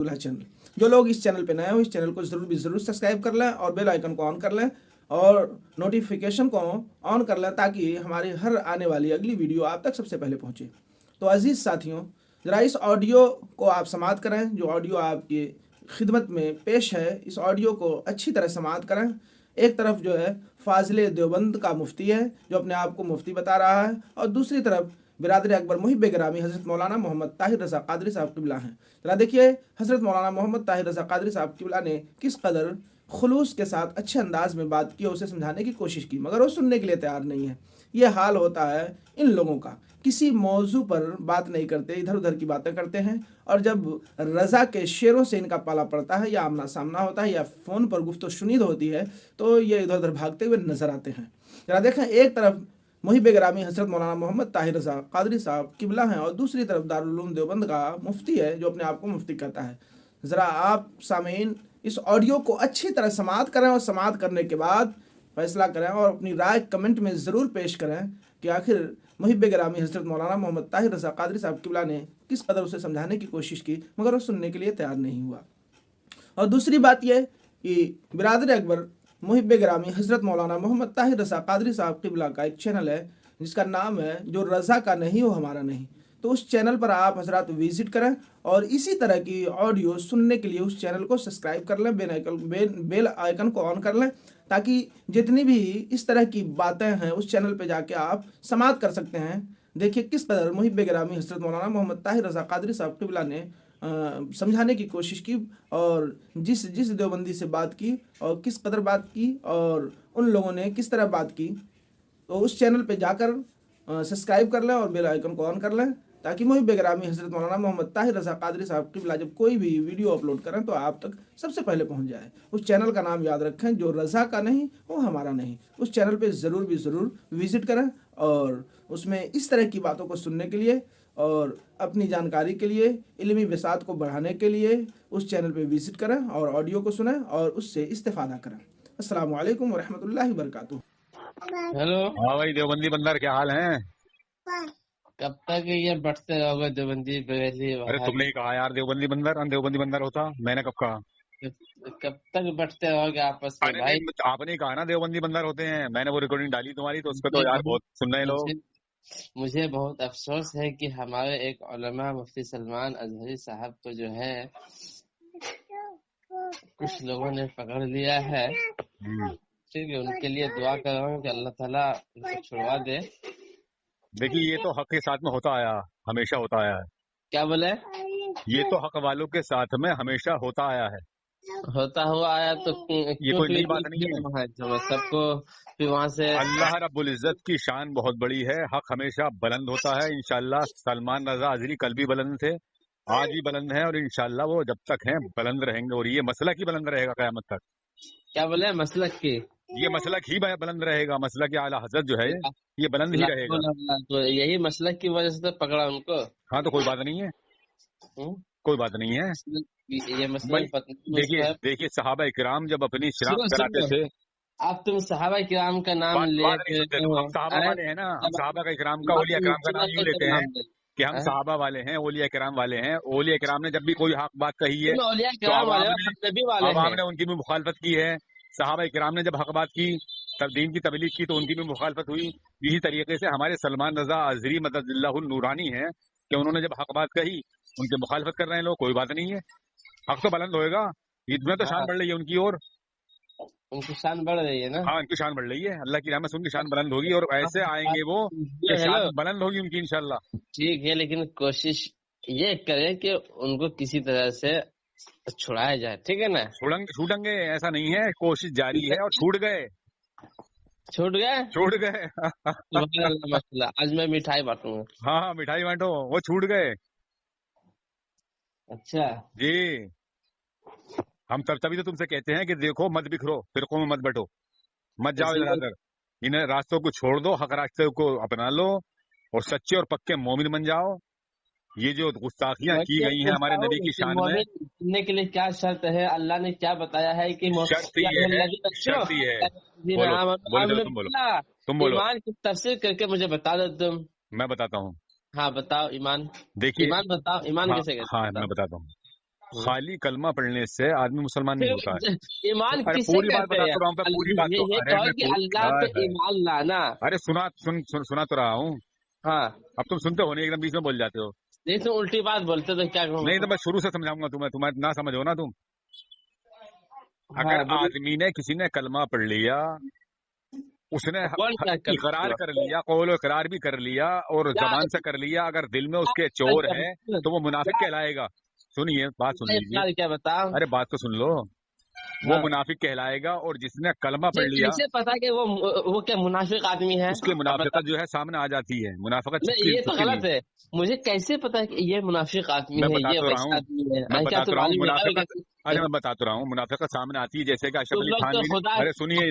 दूल्हा चैनल। जो लोग इस चैनल पे नए हो, इस चैनल को ज़रूर सब्सक्राइब कर लें और बेल आइकन को ऑन कर लें और नोटिफिकेशन को ऑन कर लें ताकि हमारी हर आने वाली अगली वीडियो आप तक सबसे पहले पहुंचे। तो अजीज़ साथियों, ज़रा इस ऑडियो को आप समाअत करें। जो ऑडियो आपकी खिदमत में पेश है, इस ऑडियो को अच्छी तरह समाअत करें। एक तरफ जो है फाजिल देवबंद का मुफ्ती है जो अपने आप को मुफ्ती बता रहा है, और दूसरी तरफ बिरादर अकबर मुहिब गिरामी हज़रत मौलाना मोहम्मद ताहिर रज़ा क़ादरी साहब क़िबला हैं। ज़रा देखिए हज़रत मौलाना मोहम्मद ताहिर रज़ा क़ादरी साहब क़िबला ने किस कदर खुलूस के साथ अच्छे अंदाज में बात की, उसे समझाने की कोशिश की, मगर वो सुनने के लिए तैयार नहीं है। ये हाल होता है इन लोगों का, किसी मौजू पर बात नहीं करते, इधर उधर की बातें करते हैं, और जब रज़ा के शेरों से इनका पाला पड़ता है या आमना सामना होता है या फ़ोन पर गुफ्तो शुनीद होती है तो ये इधर उधर भागते हुए नज़र आते हैं। ज़रा देखें, एक तरफ मुहिब गिरामी हज़रत मौलाना मोहम्मद ताहिर रज़ा क़ादरी साहब क़िबला हैं और दूसरी तरफ दारुल उलूम देवबंद का मुफ्ती है जो अपने आप को मुफ्ती कहता है। ज़रा आप सामीन इस ऑडियो को अच्छी तरह समाअत करें और समाअत करने के बाद फ़ैसला करें और अपनी राय कमेंट में ज़रूर पेश करें कि आखिर मुहिब गिरामी हज़रत मौलाना मोहम्मद ताहिर रज़ा क़ादरी साहब क़िबला ने किस कदर उसे समझाने की कोशिश की, मगर वो सुनने के लिए तैयार नहीं हुआ। और दूसरी बात यह कि बिरादर अकबर मुहिब गिरामी हज़रत मौलाना मोहम्मद ताहिर रज़ा क़ादरी साहब क़िबला का एक चैनल है जिसका नाम है जो रज़ा का नहीं हो हमारा नहीं। तो उस चैनल पर आप हजरात विज़िट करें और इसी तरह की ऑडियो सुनने के लिए उस चैनल को सब्सक्राइब कर लें, बेल आइकन को ऑन कर लें, ताकि जितनी भी इस तरह की बातें हैं उस चैनल पर जाके आप समाअत कर सकते हैं। देखिए किस कदर मुहिब गिरामी हज़रत मौलाना मोहम्मद ताहिर रज़ा क़ादरी साहब क़िबला ने समझाने की कोशिश की और जिस देवबंदी से बात की और किस कदर बात की और उन लोगों ने किस तरह बात की। तो उस चैनल पे जाकर सब्सक्राइब कर लें और बेल आइकन को ऑन कर लें ताकि मुहिब गिरामी हज़रत मौलाना मोहम्मद ताहिर रज़ा क़ादरी साहब क़िबला जब कोई भी वीडियो अपलोड करें तो आप तक सबसे पहले पहुंच जाए। उस चैनल का नाम याद रखें, जो रज़ा का नहीं वो हमारा नहीं। उस चैनल पे ज़रूर विज़िट करें और उसमें इस तरह की बातों को सुनने के लिए और अपनी जानकारी के लिए, इल्मी विसात को बढ़ाने के लिए उस चैनल पे विज़िट करें और ऑडियो को सुनें और उससे इस्तेफ़ादा करें। अस्सलामु अलैकुम वरहमतुल्लाहि वबरकातुहू। हेलो। हाँ भाई देवबंदी बंदर, क्या हाल है? कब तक ये बढ़ते रहोगे देवबंदी बरेली अरे तुमने ही कहा यार देवबंदी बंदर, देवबंदी बंदर होता, मैंने कब कहा? कब तक बढ़ते रहोगे आपस में अरे भाई? नहीं, आपने ही कहा ना देवबंदी बंदर होते हैं। मैंने वो रिकॉर्डिंग डाली तुम्हारी तो उस पर तो यार बहुत सुन रहे लोग। मुझे बहुत अफसोस है कि हमारे एक उलमा मुफ्ती सलमान अजहरी साहब को जो है कुछ लोगों ने पकड़ लिया है। ठीक है, उनके लिए दुआ कर रहा हूँ कि अल्लाह ताला उनको छुड़वा दे। देखिए ये तो हक के साथ में होता आया, हमेशा होता आया है। क्या बोले? ये तो हक वालों के साथ में हमेशा होता आया है, होता हुआ आया तो ये कोई नई बात नहीं है। सबको फिर वहाँ से अल्लाह रब्बुल इज्जत की शान बहुत बड़ी है, हक हमेशा बुलंद होता है। इंशाअल्लाह सलमान रजा अजहरी कल भी बुलंद थे, आज भी बुलंद हैं और इंशाअल्लाह वो जब तक हैं बुलंद रहेंगे और ये मसलक ही बुलंद रहेगा क़यामत तक। क्या बोले? मसलक की ये मसलक ही बुलंद रहेगा, मसलक आला हजरत जो है ये बुलंद ही रहेगा। तो यही मसलक की वजह से तो पकड़ा उनको। हाँ तो कोई बात नहीं है, कोई बात नहीं है। ये मसलक देखिए सहाबा इकराम जब अपनी शराब कराते थे। अब तुम सहाबा किराम का नाम ले हम सहाबा वाले हैं ना, हम सहाबा का इकराम का ओलिया इकराम का नाम यूँ लेते हैं कि हम सहाबा वाले हैं, ओलिया इकराम वाले हैं। ओलिया इकराम ने जब भी कोई हक बात कही है तो हमने उनकी भी मुखालफत की है। सहाबा इकराम ने जब हक बात की, तब दीन की तबलीग की तो उनकी भी मुखालफत हुई। इसी तरीके से हमारे सलमान रजा अजहरी मददुल्लाहुल नूरानी है कि उन्होंने जब हक बात कही उनकी मुखालफत कर रहे हैं लोग, कोई बात नहीं है, हक तो बुलंद होएगा। ईद में तो शान बढ़ रही है उनकी, और उनकी शान बढ़ रही है ना। हाँ उनकी शान बढ़ रही है, अल्लाह की रहमत से उनकी शान बुलंद होगी और ऐसे आएंगे वो कि शान बुलंद होगी उनकी इंशाल्लाह। ठीक है, लेकिन कोशिश ये करें कि उनको किसी तरह से छुड़ाया जाए, ठीक है ना। छूटेंगे ऐसा नहीं है, कोशिश जारी है और छूट गए मसला आज मैं मिठाई बांटूंगा। हाँ मिठाई बांटो, वो छूट गए। अच्छा जी, हम तभी तो तुमसे कहते हैं कि देखो मत बिखरो, फिरकों में मत बटो, मत जाओ इधर उधर, इन रास्तों को छोड़ दो, हक रास्ते को अपना लो और सच्चे और पक्के मोमिन बन जाओ। ये जो गुस्ताखियां की गई हैं हमारे नबी की शान में, बनने के लिए क्या शर्त है? अल्लाह ने क्या बताया है कि शर्त ही है। तुम बोलो। ईमान की तफसीर करके मुझे बता दो तुम। मैं बताता हूँ। हाँ बताओ ईमान। देखिए ईमान बताओ, ईमान कैसे कहते हैं? हाँ मैं बताता हूँ। خالی کلمہ پڑھنے سے آدمی مسلمان نہیں ہوتا ہے. ایمان ارے کسے پوری بات کہتے بتا ہیں؟ تو رہا ہوں میں، پوری بات تو یہ ارے کہو میں کہ اللہ پہ ایمان لانا. ارے سنا تو رہا ہوں. ہاں اب تم سنتے ہو نہیں، ایک دم بیچ میں بول جاتے ہو. نہیں تم الٹی بات بولتے تو کیا کہوں؟ نہیں تو میں شروع سے سمجھاؤں گا تمہیں نہ سمجھو نا تم. اگر آدمی نے کسی نے کلمہ پڑھ لیا، اس نے اقرار کر لیا، قول و اقرار بھی کر لیا اور زبان سے کر لیا، اگر دل میں اس کے چور ہے تو وہ منافق کہلائے گا. سنیے بات سن لیجیے، کیا بتاؤ؟ ارے بات تو سن لو. وہ منافق کہلائے گا، اور جس نے کلمہ پڑھ لیا کیسے پتا کہ وہ کیا منافق آدمی ہے؟ اس کی منافقت جو ہے سامنے آ جاتی ہے. منافقت یہ تو غلط ہے. مجھے کیسے پتا کہ یہ منافق آدمی ہے، یہ ویسا آدمی ہے؟ میں بتا رہا ہوں منافقت. ارے میں بتا رہا ہوں منافقت سامنے آتی ہے، جیسے کہ اشرف علی تھانوی. ارے سنیے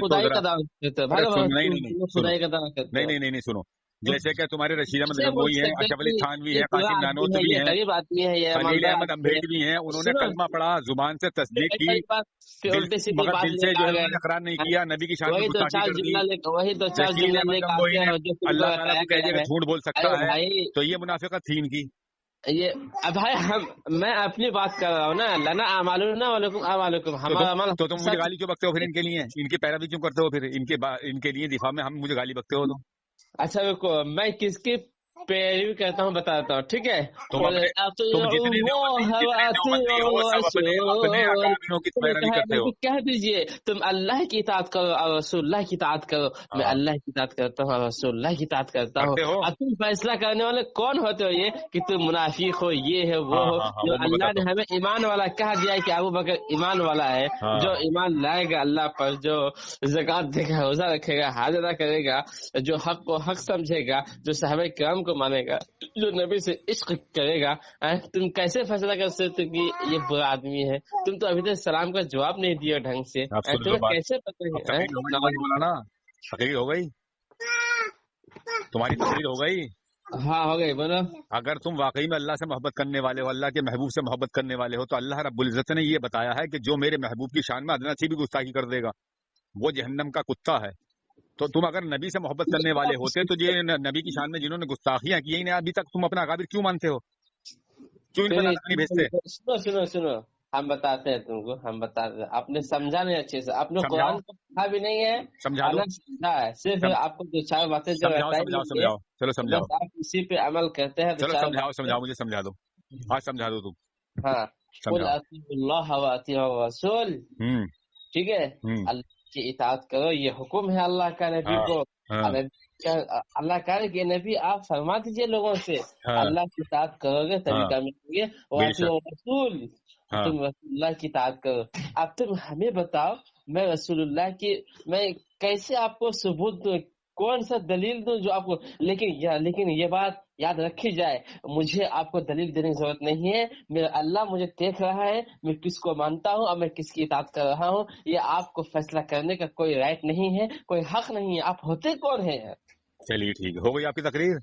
نہیں سنو. جیسے کہ تمہارے رشید احمد گنگوئی ہیں، اشرف علی تھانوی ہے، قاسم نانوتوی ہیں، خلیل احمد امبیڈ بھی ہیں. انہوں نے کلمہ پڑھا، زبان سے تصدیق کی، مگر دل سے جو ہے انہوں نے اقرار نہیں کیا، نبی کی شان میں گستاخی کر دی. رشید احمد گنگوئی نے اللہ تعالیٰ کو کہہ دیا کہ جھوٹ بول سکتا ہے، تو یہ منافقت تھی ان کی. یہ بھائی میں اپنی بات کر رہا ہوں نا. لنا اعمالنا ولکم اعمالکم. تو تم مجھے گالی کیوں بکتے ہو پھر ان کے لیے؟ ان کی پیروی کیوں کرتے ہو پھر ان کے لیے دفاع میں ہم مجھے گالی بکتے ہو تو؟ اچھا رکو، میں کس کی پیروی کرتا ہوں بتاتا ہوں، ٹھیک ہے؟ کہہ دیجئے تم اللہ کی اطاعت کرو اور رسول اللہ کی اطاعت کرو. میں اللہ کی اطاعت کرتا ہوں اور رسول اللہ کی اطاعت کرتا ہوں. اور تم فیصلہ کرنے والے کون ہوتے ہو یہ کہ تم منافق ہو، یہ ہے وہ ہو؟ جو اللہ نے ہمیں ایمان والا کہا دیا ہے کہ ابو بکر ایمان والا ہے، جو ایمان لائے گا اللہ پر، جو زکوٰۃ دے گا، روزہ رکھے گا، حج ادا کرے گا، جو حق کو حق سمجھے گا، جو صحابہ کرام کو مانے گا، جو نبی سے عشق کرے گا. تم کیسے فیصلہ کر سکتے کہ یہ برا آدمی ہے؟ تم تو ابھی تک سلام کا جواب نہیں دیا ڈھنگ سے. تمہیں کیسے پتہ ہے؟ تقریر ہو گئی تمہاری، تقریر ہو گئی. ہاں ہو گئی، بولو. اگر تم واقعی میں اللہ سے محبت کرنے والے ہو، اللہ کے محبوب سے محبت کرنے والے ہو، تو اللہ رب العزت نے یہ بتایا ہے کہ جو میرے محبوب کی شان میں ادنا سی بھی گستاخی کر دے گا وہ جہنم کا کتا ہے. تو تم اگر نبی سے محبت کرنے والے ہوتے تو یہ نبی کی شان میں جنہوں نے گستاخیاں کی ہیں ابھی تک تم اپنا اکابر کیوں مانتے ہو؟ کیوں ان پر نہیں بھیجتے؟ سنو ہم بتاتے ہیں تم کو، ہم بتاتے ہیں. آپ نے سمجھا نہیں اچھے سے، آپ نے قرآن کو پڑھا بھی نہیں ہے، سمجھا ہے صرف آپ کو دو چار باتیں جو سمجھاؤ. چلو سمجھاؤ، آپ اسی پہ عمل کرتے ہیں. چلو سمجھاؤ مجھے سمجھا دو. آج سمجھا دو تم. ہاں، اللہ و اطیعوا الرسول، ٹھیک ہے؟ اللہ کی اطاعت کرو، یہ حکم ہے اللہ کا نبی کو. اللہ کا کہ نبی آپ فرما دیجئے لوگوں سے اللہ کی اطاعت کرو گے تبھی کامیاب ہوگے. رسول، تم رسول اللہ کی اطاعت کرو. اب تم ہمیں بتاؤ میں رسول اللہ کی میں کیسے آپ کو ثبوت دوں، کون سا دلیل دوں جو آپ کو. لیکن یہ بات یاد رکھی جائے، مجھے آپ کو دلیل دینے کی ضرورت نہیں ہے. میرا اللہ مجھے دیکھ رہا ہے میں کس کو مانتا ہوں اور میں کس کی اطاعت کر رہا ہوں. یہ آپ کو فیصلہ کرنے کا کوئی رائٹ نہیں ہے، کوئی حق نہیں ہے. آپ ہوتے کون ہیں؟ چلیے ٹھیک ہے، ہو گئی آپ کی تقریر.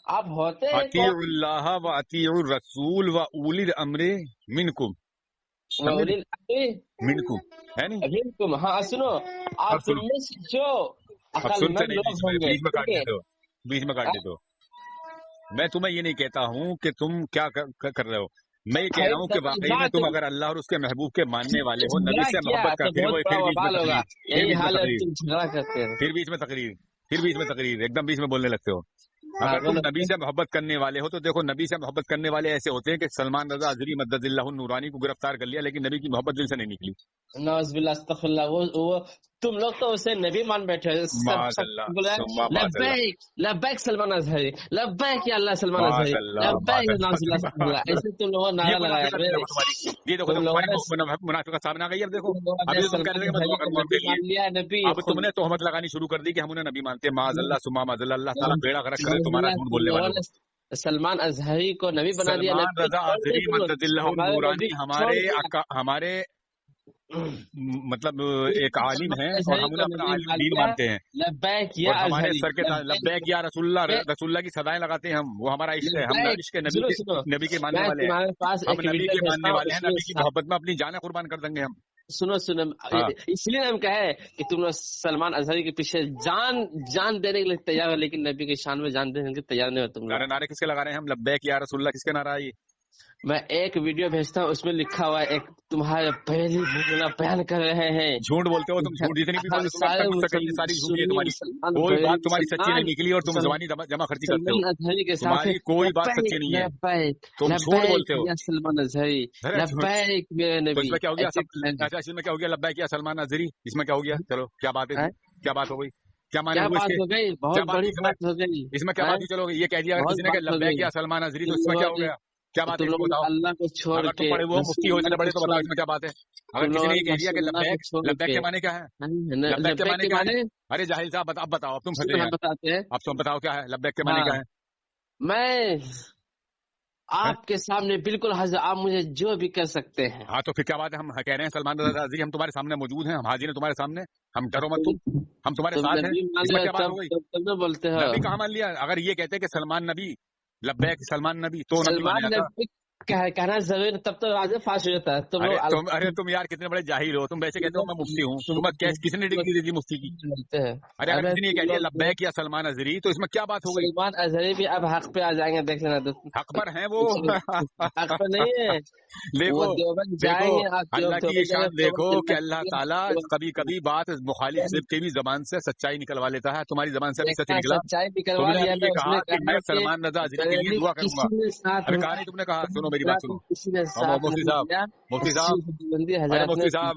آپ ہوتے اطیع اللہ و اطیع الرسول و اولی الامر منکم. منکم ہے نہیں؟ ہاں سنو، آپ تم میں سے جو عقلمند لوگ ہوں گے. بیچ میں کاٹ دیتے ہو. میں تمہیں یہ نہیں کہتا ہوں کہ تم کیا کر رہے ہو، میں یہ کہہ رہا ہوں کہ واقعی میں تم اگر اللہ اور اس کے محبوب کے ماننے والے ہو، نبی سے محبت کرتے ہو، پھر بیچ میں تقریر ایک دم بیچ میں بولنے لگتے ہو. اگر تم نبی سے محبت کرنے والے ہو تو دیکھو نبی سے محبت کرنے والے ایسے ہوتے ہیں کہ سلمان رضا اظہری مدد اللہ النورانی کو گرفتار کر لیا لیکن نبی کی محبت دل سے نہیں نکلی. نعوذ باللہ استغفر اللہ. وہ تم لوگ تو اسے نبی مان بیٹھے. لبیک سلمان اظہری، لبیک یا اللہ سلمان اظہری، لبیک نعوذ باللہ استغفر اللہ. ایسے تم لوگوں نے نعرہ لگایا. یہ دیکھو منافقت سامنے آ گئی. اب دیکھو اب تم نے تہمت لگانی شروع کر دی کہ ہم انہیں نبی مانتے ہیں. معاذ اللہ ثم معاذ اللہ، اللہ تعالیٰ بیڑا غرق کرے تمہارا جھوٹ بولنے والوں. سلمان اظہری کو نبی بنا دیا. سلمان رضا اظہری مدد اللہ النورانی ہمارے مطلب ایک عالم ہیں اور ہم انہیں اپنا عالم دین مانتے ہیں. اور ہمارے سر کے لبیک یا رسول اللہ کی صدائیں لگاتے ہیں ہم. وہ ہمارا عشق ہے. ہم عشق نبی کے ماننے والے ہیں. ہم نبی کے ماننے والے ہیں. نبی کی محبت میں اپنی جانیں قربان کر دیں گے ہم. سنو اس لیے ہم کہے کہ تم لوگ سلمان اظہری کے پیچھے جان دینے کے لیے تیار ہو لیکن نبی کی شان میں جان دینے کے لیے تیار نہیں ہو. تم نعرے کس کے لگا رہے ہیں ہم؟ لبیک یا رسول اللہ کس کے نعرہ ہے؟ मैं एक वीडियो भेजता हूँ, उसमें लिखा हुआ है एक तुम्हारे पहली बयान कर रहे हैं। झूठ बोलते हो तुम, झूठ जितनी भी बात सारी झूठी है तुम्हारी, कोई बात तुम्हारी सच्ची नहीं निकली और तुम जबानी जमा खर्ची करते हो, तुम्हारी कोई बात सच्ची नहीं है, तुम झूठ बोलते हो। सलमान अजहरी लब्बैक मेरे नबी। इसमें क्या हो गया? अच्छा, इसमें क्या हो गया? लब्बैक या सलमान अजहरी, इसमें क्या हो गया? चलो क्या बात है, क्या बात हो गई, क्या माने बात हो गई? बहुत बड़ी बात हो गई। इसमें क्या बात ही चलोगे? ये कह दिया अगर किसी ने लब्बैक या सलमान अजहरी, तो इसमें क्या हो गया? क्या बात है बताओ? अल्लाह को छोड़ के बड़े वो मुफ्ती हो जाने बड़े तो बताओ इसमें क्या बात है? अगर किसी ने ये कह दिया कि लब्बैक के माने क्या है? लब्बैक के माने क्या है? अरे जाहिल साहब अब बताओ, अब तुम फंसे हैं, बताते हैं। अब तुम बताओ क्या है लब्बैक के माने क्या है? मैं आपके सामने बिल्कुल हाजिर, आप मुझे जो भी कर सकते हैं। हाँ तो फिर क्या बात है? हम कह रहे हैं सलमान रजा अजहरी हम तुम्हारे सामने मौजूद हैं, हम हाजिर हैं तुम्हारे सामने, हम डरो मत तुम, हम तुम्हारे साथ हैं। इसमें क्या बात हो गई? बोलते हैं नबी कहाँ मान लिया? अगर ये कहते कि सलमान नबी लब्बैक सलमान नबी तो नबी मान लिया था। कहना जरूर, तब तो राजा फाश हो जाता है। अरे तुम यार कितने बड़े जाहिल हो, तुम वैसे कहते हो मैं मुफ्ती हूँ, तुम किसने डिग्री दी थी मुफ्ती की? अरे अगर किसी ने कह दिया लब्बैक या सलमान अजहरी तो इसमें क्या बात हो गई? सलमान अजहरी भी अब हक पे आ जाएंगे, देख लेना। तो हक पर है वो, हक पर नहीं है। देखो अल्लाह की शान देखो कि अल्लाह ताला कभी कभी बात मुखालिफ की भी जबान से सच्चाई निकलवा लेता है, तुम्हारी जबान से भी सच निकला। तुमने ये कहा कि मैं सलमान रजा अजहरी के लिए दुआ करूंगा, अरे कहा नहीं तुमने कहा? सुनो मेरी बात सुनो, मुफ्ती साहब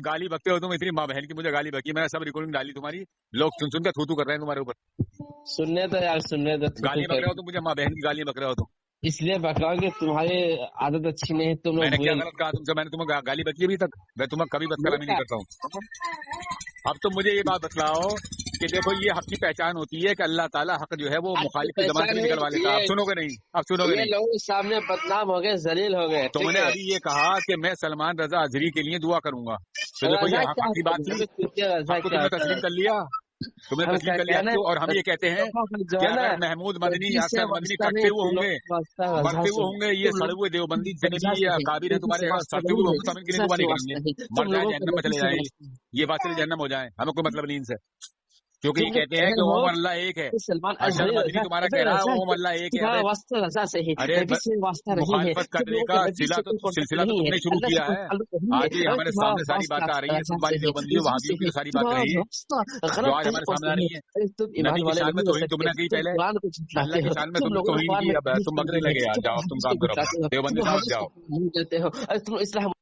गाली बकते हो तुम, इतनी माँ बहन की मुझे गाली बकी, मैंने सब रिकॉर्डिंग डाली तुम्हारी, लोग सुन सुन के थू कर रहे हैं तुम्हारे ऊपर। सुनने तो यार, सुनने तो गाली बक रहे हो तुम मुझे, माँ बहन की गालियां बक रहे हो तुम। इसलिए बकराओ कि तुम्हारी आदत अच्छी नहीं है। तुम मैंने क्या गलत कहा तुमसे? मैंने तुम्हें गाली बकी अभी तक? मैं तुम्हें कभी बदकलामी नहीं करता हूँ। अब तुम मुझे ये बात बतलाओ कि देखो ये हक की पहचान होती है कि अल्लाह ताला हक जो है वो मुखालिफ की जबान से निकलवा लेता है। अब सुनोगे नहीं, अब सुनोगे नहीं, लोगों के सामने बदनाम हो गए, जलील हो गए। तुमने अभी ये कहा कि मैं सलमान रजा अजहरी के लिए दुआ करूंगा, तो देखो ये हक की बात थी, तुमने तस्लीम कर लिया, तुमने तस्लीम कर लिया। और हम ये कहते हैं कि अगर महमूद मदनी अक्सर मदनी कटते हुए होंगे, ये सड़े हुए देवबंदी जितने भी काबिल है तुम्हारे पास, सड़ते हुए होंगे, हम इनके लिए दुआ नहीं करेंगे, मर जाए जहन्नम में चले जाए, ये बात चले जहन्नम हो जाए, हमें कोई मतलब नहीं इनसे, क्योंकि ये कहते हैं कि ओम अल्लाह एक है। सलमान तुम्हारा कह रहा है ओम अल्लाह एक है। अरे मुखालफत करने का सिलसिला तो तुमने शुरू किया है, आज ये हमारे सामने सारी बात आ रही है, तुम्हारी देवबंदी वहाबियों की सारी बात रही है जो आज हमारे सामने आ रही है। नबी की शान में तौहीद तुमने की पहले, अल्लाह की शान में तुमने तौहीद की, अब तुम बकरे लगे, जाओ तुम काम करो, देवबंदी साहब जाओ। तुम इस्लाम